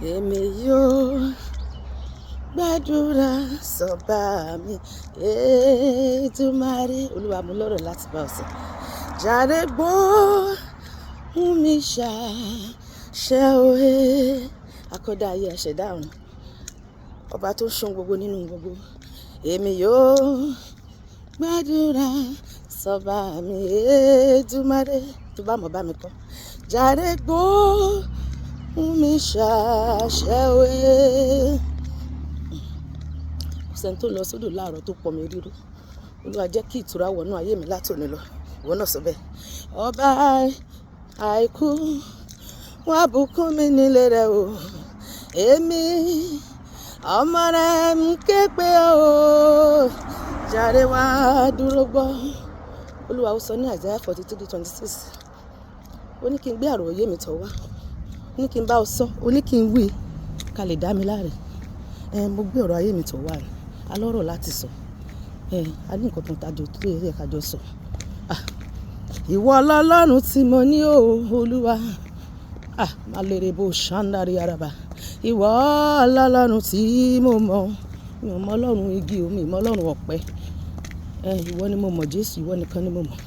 èmi yóò gbàdúrà sọ́ba mi Èdùmàrè. Olúwa mú lọ́rọ̀ láti bá ọ sọ. Jàre gbọ́ mi ṣàṣẹ òye. Akọ́dá ayé aṣẹ̀dá ọ̀run, ọba tó ń ṣohun gbogbo nínú gbogbo. Èmi yóò gbàdúrà sọ́ba mi Èdùmàrè. Tó bá mọ̀ bá mi kọ́. Jàre gbọ́ mi ṣàṣẹ òye. Kò sẹ́ni tó lọ sódò láàárọ̀ tó pọ̀ mi rírú. Olúwa jẹ́ kí ìtura wọnú ayé mi látòní lọ. Ìwọ náà sọ bẹ́ẹ̀. Ọba àìkú wá bùkún mi nílé rẹ o. Èmi ọmọ rẹ ń ké pè ọ́. Jàre wá dúró gbọ́. Olúwa ó sọ ní Isaiah 43:26. Ó ní kí n gbé àròyé mi tọ̀ wá. Ó ní kí n bá ọ sọ. Ó ní kí n wí ká lè dá mi láre. Mo gbé ọ̀rọ̀ ayé mi tọ̀ wá. Alọ́rọ̀ láti sọ. A ní nǹkan tó ń tajọ tó yẹ ká jọ sọ. Ìwọ lọ́lọ́run tí mo ní o Olúwa. Má lè rè bó ṣáńdárí araba. Ìwọ lọ́lọ́run tí mo mọ̀. Mi ò mọ Ọlọ́run igi o, mi ò mọ Ọlọ́run ọ̀pẹ. Ìwọ ni mo mọ̀ Jésù, ìwọ nìkan ni mo mọ̀.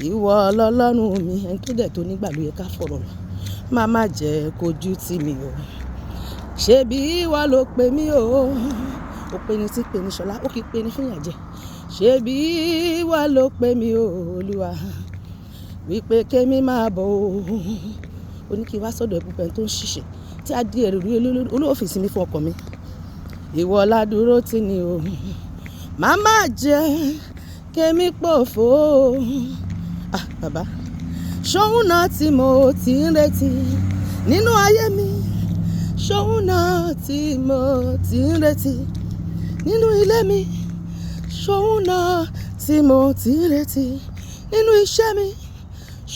Ìwọ lọ́lọ́run mi, ẹni tó dẹ̀ tó nígbà ló yẹ ká fọ̀rọ̀ lọ. Má jẹ́ kojú tì mí o. Ṣebí ìwọ ló pè mí o. Ó pe ni tí pè ní Ṣọlá, ó kì í pe ní fìyà jẹ. Ṣebí ìwọ ló pè mí o Olúwa. Wípé kémi máa bọ̀ o. Ó ní kí n wá sọ́dọ̀ ẹ̀bùpẹ̀ tó ń ṣiṣẹ́ tí a di ẹ̀rù olóòfìsí mi fún ọkọ mi. Ìwọ ládúró tì ní o. Má jẹ́ kémi pòfo. Bàbá, ṣóhun náà tí mo ti ń retí nínú ayé mi. Ṣóhun náà tí mo ti ń retí nínú ilé mi. Ṣóhun náà tí mo ti ń retí nínú iṣẹ́ mi.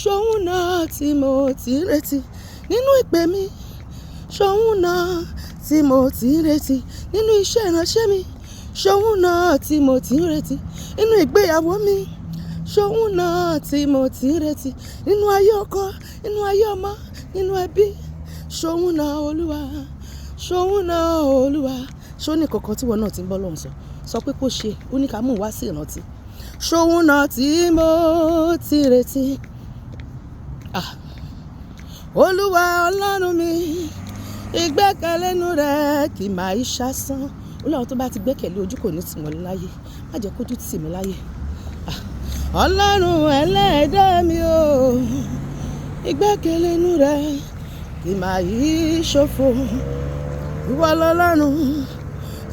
Ṣóhun náà tí mo ti ń retí nínú ìpè mi. Ṣóhun náà tí mo ti ń retí nínú iṣẹ́ ìránṣẹ́ mi. Ṣóhun náà tí mo ti ń retí nínú ìgbéyàwó mi. Ṣóhun náà tí mo ti ń retí nínú ayé ọkọ, nínú ayé ọmọ, nínú ẹbí. Ṣóhun náà Olúwa. Ṣóhun náà Olúwa. Ṣó ní kankan tí wọn náà ti ń bọ́ lọ́hùn sọ pé kó ṣe. Ó ní ká mú wá sí ìrántí. Ṣóhun náà tí mo ti ń retí. Olúwa Ọlọ́run mi, ìgbẹ́kẹ̀lénú rẹ kì máa í ṣásán. Ọlọ́run tó bá ti gbẹ́kẹ̀lé ojú kò ní tì wọ́n láyé. Má jẹ́ kójú tì mí láyé. Ọlọ́run ẹlẹ́dàá mi o, ìgbẹ́kẹ̀lénú rẹ kì máa í ṣòfò. Ìwọ lọ́lọ́run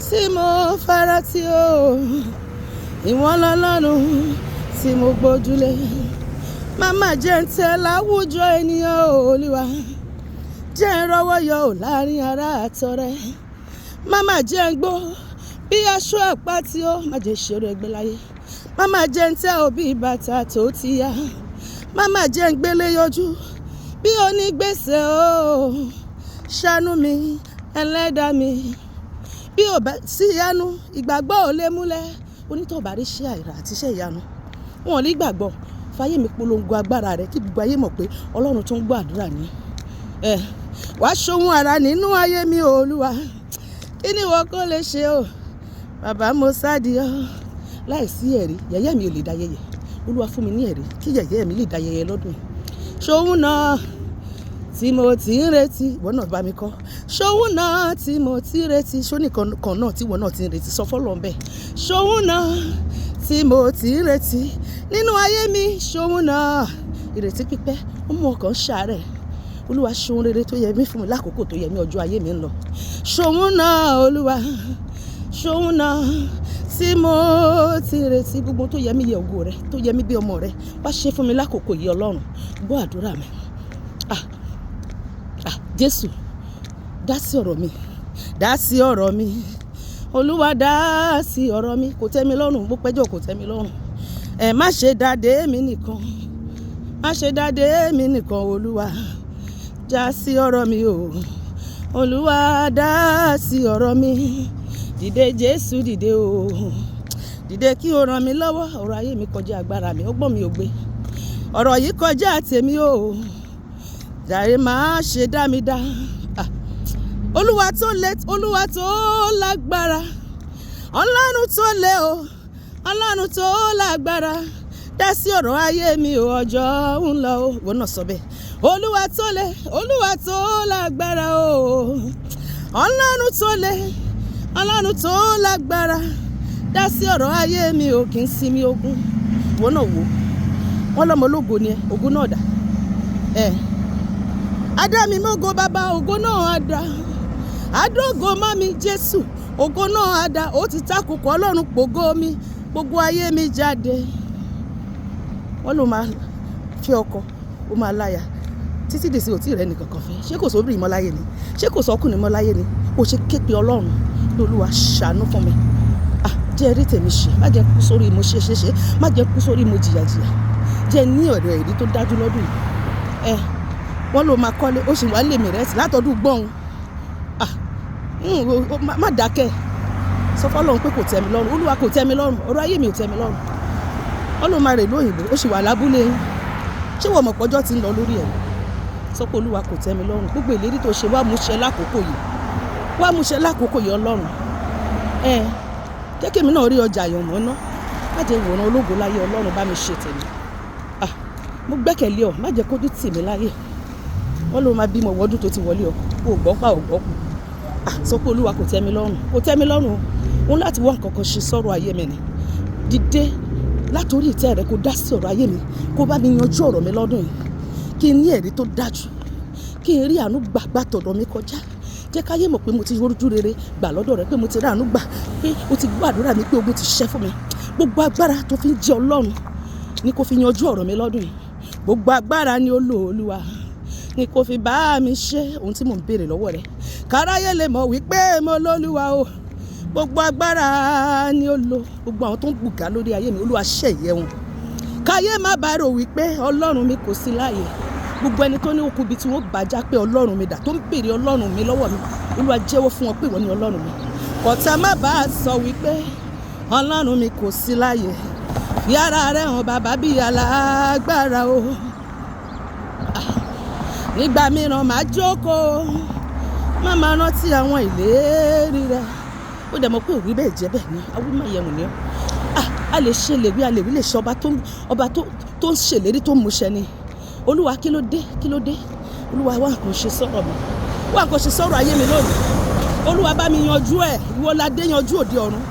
tí mo faratì o. Ìwọ lọ́lọ́run tí mo gbójúlé. Má jẹ́ ń tẹ́ láwùjọ ènìyàn o Olúwa. Jẹ́ ń rọ́wọ́ yọ ò láàrin ará àtọ̀rẹ́. Má jẹ́ ń gbó bí aṣọ àpáti o. Má jẹ́ ṣeré ẹgbẹ́ láyé. Má jẹ́ ń tẹ́ òbí bàtà tó ti yá. Má jẹ́ ń gbélé yọjú bí onígbèsè o. Ṣàánú mi ẹlẹ́dàá mi. Bí ò bá sí ìyanu, ìgbàgbọ́ ò lè múlẹ̀. Onítọ̀ọ̀bá rí iṣẹ́ àìrà àti iṣẹ́ ìyanu. Wọn ò ní gbàgbọ́. Fáyé mi polongo agbára rẹ kí gbogbo ayé mọ̀ pé Ọlọ́run tó ń gbọ́ àdúrà ni. Wá ṣohun àrà nínú ayé mi Olúwa. Kí ni ìwọ kò lè ṣe o? Bàbá mo sáàdì ọ́. Láìsí ẹ̀rí, yẹ̀yẹ́ mi ò lè dá yẹ̀yẹ́. Olúwa fún mi ní ẹ̀rí kí yẹ̀yẹ́ mi lè dá yẹ̀yẹ́ lọ́dún yìí. Ṣóhun náà tí mo ti ń retí. Ìwọ náà bá mi kọ́. Ṣóhun náà tí mo ti ń retí. Ṣó ní kan náà tí ìwọ náà ti ń retí. Sọ fọ́lọ́run bẹ́ẹ̀. Ṣóhun náà tí mo ti ń retí nínú ayé mi. Ṣóhun náà. Ìrètí pípẹ́ ó mú ọkàn ṣàárẹ̀. Olúwa ṣohun rere tó yẹ mí fún mi lákòókò tó yẹ mí ọjọ́ ayé mi ń lọ. Ṣóhun náà Olúwa. Ṣóhun náà tí mo ti ń retí. Gbogbo tó yẹ mí yẹ ògo rẹ, tó yẹ mí bí ọmọ rẹ. Wá ṣe fún mi lákòókò yìí Ọlọ́run. Gbọ́ àdúrà mi. Jésù, dá sí ọ̀rọ̀ mi. Dá sí ọ̀rọ̀ mi. Olúwa dá sí ọ̀rọ̀ mi. Kò tẹ́ mi lọ́rùn, bó pẹ́jọ́ kò tẹ́ mi lọ́rùn. Má ṣe dádé mi nìkan. Má ṣe dádé mi nìkan Olúwa. Dá sí ọ̀rọ̀ mi o. Olúwa dá sí ọ̀rọ̀ mi. Dìde Jésù dìde o. Dìde kí o ràn mí lọ́wọ́. Ọ̀rọ̀ ayé mi kọjá agbára mi. Ọgbọ́n mi ò gbé. Ọ̀rọ̀ yìí kọjá tèmi o. Jàre má ṣe dá mi dá. olúwa tó le, olúwa tó lágbára, ọlọ́run tó le o, ọlọ́run tó lágbára, dá sí ọ̀rọ̀ ayé mi o, ọjọ́ ń lọ o. Ìwọ náà sọ bẹ́ẹ̀. Olúwa tó le, olúwa tó lágbára o, ọlọ́run tó le, ọlọ́run tó lágbára, dá sí ọ̀rọ̀ ayé mi o, kì í sinmi ogun. Ìwọ náà wò, wọ́n lọ́mọ ológo ni ẹ, ogun náà dà. Adá mi mọ́go bàbá, ògo náà á dá. Adógo mọ́ mi Jésù, ògo náà á dá. Ó ti takùkọ ọlọ́run pògo mi, gbogbo ayé mi jáde. Wọ́n ló máa fi ọkọ, ó máa láya títí dèsí ò tí rẹ̀ nìkankan fẹ́. Ṣé kò sóbìnrin mọ́ láyé ni? Ṣé kò sọkùnrin mọ́ láyé ni? Ó ṣe képe ọlọ́run ní olúwa ṣàánú fún mi. Jẹ́ rí tèmi ṣe, má jẹ́ kú sórí mo ṣe, má jẹ́ kú sórí mo jìyà. Jẹ́ ní ọ̀rọ̀ èrí tó dájú lọ́dún yìí. Wọ́n ló máa kọ́lé, ó sì wá lè mí rẹ́sì látọdún gbọ́n. Má dákẹ́, sọ fọ́lọ́run pé kò tẹ́ mi lọ́rùn, olúwa kò tẹ́ mi lọ́rùn, ọ̀rọ̀ ayé mi ò tẹ́ mi lọ́rùn. Wọ́n ló máa rè lóyìnbó, ó sì wà lábúlé. Ṣé wọ́n mọ̀ pọ́jọ́ ti ń lọ lórí ẹ̀? Sọ pé olúwa kò tẹ́ mi lọ́rùn, gbogbo ìlérí tó ṣe wá mú ṣẹ lákòókò yìí, wá mú ṣẹ lákòókò yìí ọlọ́run. Jẹ́ kí èmi náà rí ọjà àyànmọ́ ná, má jẹ́ ìwòran ológo láyé ọlọ́run, bá mi ṣe tèmi. Mo gbẹ́kẹ̀lé ọ, má jẹ́ kójú tì mí láyé. Wọ́n ló máa bímọ wọ́dún tó ti wọlé ọ, kò gbọ́ pa ò gbọ́ kù. Sọ pé olúwa kò tẹ́ mi lọ́rùn, kò tẹ́ mi lọ́rùn o. Òun láti wá nǹkan kan ṣe sọ́rọ̀ ayé mi ni. Dìde látòrí ìtẹ́ rẹ kó dá sí ọ̀rọ̀ ayé mi, kó bá mi yanjú ọ̀rọ̀ mi lọ́dún yìí. Kí n ní ẹ̀rí tó dájú, kí n rí àánú gbà tọ̀dọ̀ mi kọjá. Jẹ́ káyé mọ̀ pé mo ti rójú rere gbà lọ́dọ̀ rẹ, pé mo ti rí àánú gbà, pé o ti gbọ́ àdúrà mi, pé ogun ti ṣẹ́ fún mi. Gbogbo agbára tó fi ń jẹ́ ọlọ́run ni kó fi yanjú ọ̀rọ̀ mi lọ́dún yìí. Gbogbo agbára ni ó lò olúwa, ni kó fi bá mi ṣe ohun tí mò ń béèrè lọ́wọ́ rẹ. Káráyé lè mọ̀ wípé mo lólúwa o. Gbogbo agbára ni ó lò. Gbogbo àwọn tó ń bùgá lórí ayé mi, olúwa ṣẹ́ ìyẹ́ wọn. Káyé má bá rò wípé ọlọ́run mi kò sí láàyè. Gbogbo ẹni tó ní okùn ibi tí wọ́n bàjá pé ọlọ́run mi dà, tó ń béèrè ọlọ́run mi lọ́wọ́ mi, olúwa jẹ́wọ́ fún wọn pé ìwọ ni ọlọ́run mi. Kọ̀tà má bá a sọ wípé ọlọ́run mi kò sí láàyè. Fi ara rẹ̀ hàn bàbá bí alágbára o. Nígbà mìíràn máa jókòó, má máa rántí àwọn ìlérí rẹ̀. Ó dẹ̀ mọ̀ pé òwú bẹ́ẹ̀ jẹ́ bẹ́ẹ̀ ni, awú má yẹ wò ni ọ́. A lè ṣe lè wí, a lè wí lè ṣe ọba tó ń ṣèlérí tó ń múṣẹ ni. Olúwa kí ló dé? Olúwa wá nǹkan ṣe sọ̀rọ̀ mi, wá nǹkan ṣe sọ̀rọ̀ ayé mi lónìí. Olúwa bá mi yanjú ẹ̀, ìwọ la dé yanjú òde ọ̀run.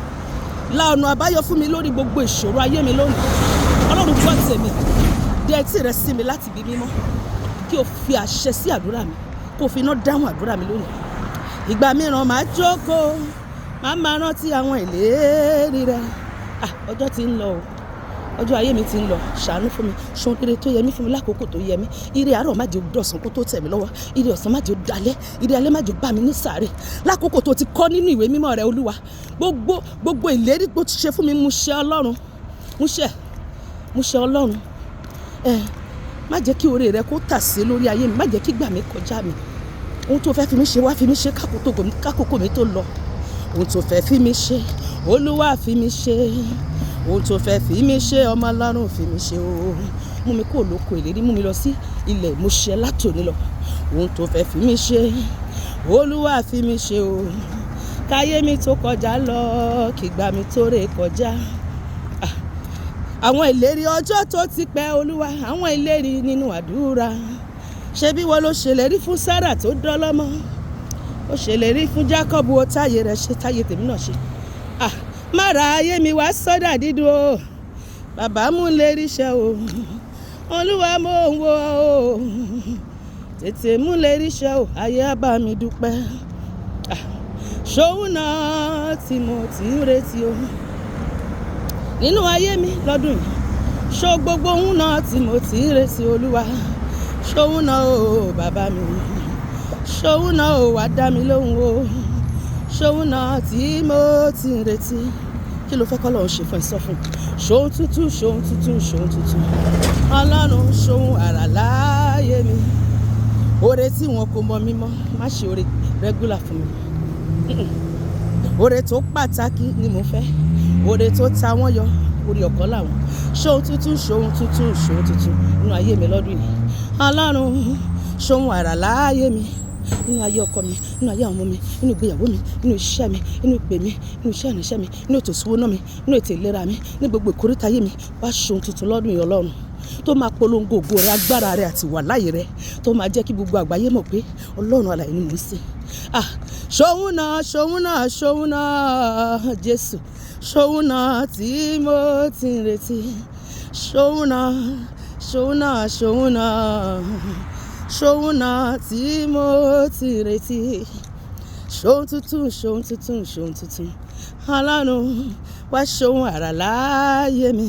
La ọ̀nà àbáyọ fún mi lórí gbogbo ìṣòro ayé mi lónìí. Ọlọ́run gbọ́ tèmi, dé etí rẹ sí mi láti bí mímọ́. Kí o fi àṣẹ sí àdúrà mi, kó o fi iná dáhùn àdúrà mi lónìí. Ìgbà mìíràn máa jókòó, máa rántí àwọn ìlérí rẹ. Ọjọ́ ti ń lọ o, ọjọ́ ayé mi ti ń lọ. Ṣàánú fún mi, ṣan ire tó yẹ mí fún mi lákòókò tó yẹ mí. Ire àárọ̀ má jẹ́ dọ̀sán kó tó tẹ̀ mí lọ́wọ́, ire ọ̀sán má jẹ́ dalẹ́, ire alẹ́ má jẹ́ bá mi ní sàárè. Lákòókò tó ti kọ́ nínú ìwé mímọ́ rẹ olúwa, gbogbo ìlérí tó ti ṣe fún mi, mú ṣẹ ọlọ́run, mú ṣẹ ọlọ́run. Má jẹ́ kí oore rẹ kó tà sí lórí ayé mi, má jẹ́ kí gbà mí kọjá mi. Ohun tó fẹ́ fi mí ṣe, wá fi mí ṣe kákòókò mi tó lọ. Ohun tó fẹ́ fi mí ṣe, olúwa fi mí ṣe. Ohun tó fẹ́ fi mí ṣe, ọmọ ọlọ́run fi mí ṣe o. Mú mi kó lóko ìlérí, mú mi lọ sí ilẹ̀ ìmúṣẹ látòní lọ. Ohun tó fẹ́ fi mí ṣe, olúwa fi mí ṣe o. Káyé mi tó kọjá lọ, kígbà mi tó ré kọjá. Àwọn ìlérí ọjọ́ tó ti pẹ́ olúwa, àwọn ìlérí nínú àdúrà. Ṣé bí wọ́n ló ṣèlérí fún Sárà tó dọ́lọ́mọ? Ó ṣèlérí fún Jákọ́bù, ó táyé rẹ̀ ṣe, táyé tèmi náà ṣe. Má ra ayé mi wá sọ́dà dídùn o. Bàbá mú lérí ṣẹ o. Olúwa mo ń wo o. Tètè mú lérí ṣẹ o. Ayé á bá mi dúpẹ́. Ṣòun náà tí mo ti ń retí o. Nínú ayé mi lọ́dún yìí. Ṣó gbogbo ohun náà tí mo ti ń retí olúwa. Ṣòun náà o bàbá mi. Ṣòun náà o wá dá mi lóhùn o. Ṣòun náà tí mo ti ń retí. Kí ló fẹ́ k'Ọlọ́run ṣe fún ẹ, sọ fún un. Ṣòun tuntun, ṣòun tuntun, ṣòun tuntun. Ọlọ́run ṣòun àrà láyé mi. Oore tí wọn kò mọ mímọ́, má ṣe oore regular fún mi. Oore tó pàtàkì ni mo fẹ́. Oore tó ta wọ́n yọ, orí ọ̀kan làwọn. Ṣòun tuntun, ṣòun tuntun, ṣòun tuntun nínú ayé mi lọ́dún yìí. Ọlọ́run ṣòun àrà láyé mi. Oore tí wọn kò mọ mímọ́, má ṣe oore regular fún mi. Oore tó pàtàkì ni mo fẹ́. Oore tó ta wọ́n yọ, orí ọ̀kan làwọn. Ṣòun tuntun, ṣòun tuntun, ṣòun tuntun nínú ayé mi lọ́dún yìí. Ọlọ́run ṣòun àrà láyé mi. nínú ayé ọkọ mi, nínú ayé àwọn ọmọ mi, nínú ìgbéyàwó mi, nínú iṣẹ́ mi, nínú ìpè mi, nínú iṣẹ́ ìránṣẹ́ mi, nínú ètò ìṣúná mi, nínú ètò ìlera mi, ní gbogbo ìkóríta ayé mi. Wá ṣe ohun tuntun lọ́dún yìí Ọlọ́run, tó máa polongo ògo rẹ, agbára rẹ àti wà láyé rẹ, tó máa jẹ́ kí gbogbo àgbáyé mọ̀ pé Ọlọ́run alààyè ni mò ń sìn. Ṣòun náà Jésù, ṣòun náà tí mo ti ń retí. Ṣòun náà tí mo ti ń retí. Ṣòun tuntun, aláàánú, wá ṣòun àrà láyé mi.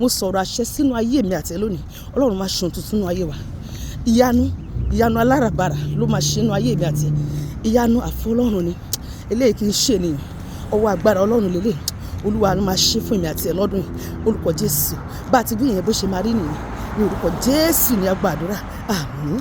Mo sọ̀rọ̀ àṣẹ sínú ayé mi àti ẹ lónìí. Ọlọ́run máa ṣòun tuntun nínú ayé wa. Ìyanu aláràbarà ló máa ṣe nínú ayé mi àti ẹ. Ìyanu àfọlọ́run ni. Eléyìí kì í ṣe ènìyàn. Ọwọ́ agbára Ọlọ́run lélẹ̀. Olúwa ló máa ṣe fún èmi àti ẹ lọ́dún yìí. Orúkọ Jésù. Bá ti bí ìyẹn bó ṣe máa rí nìyẹn. Ní orúkọ Jésù ni a gbàdúrà. Àmín.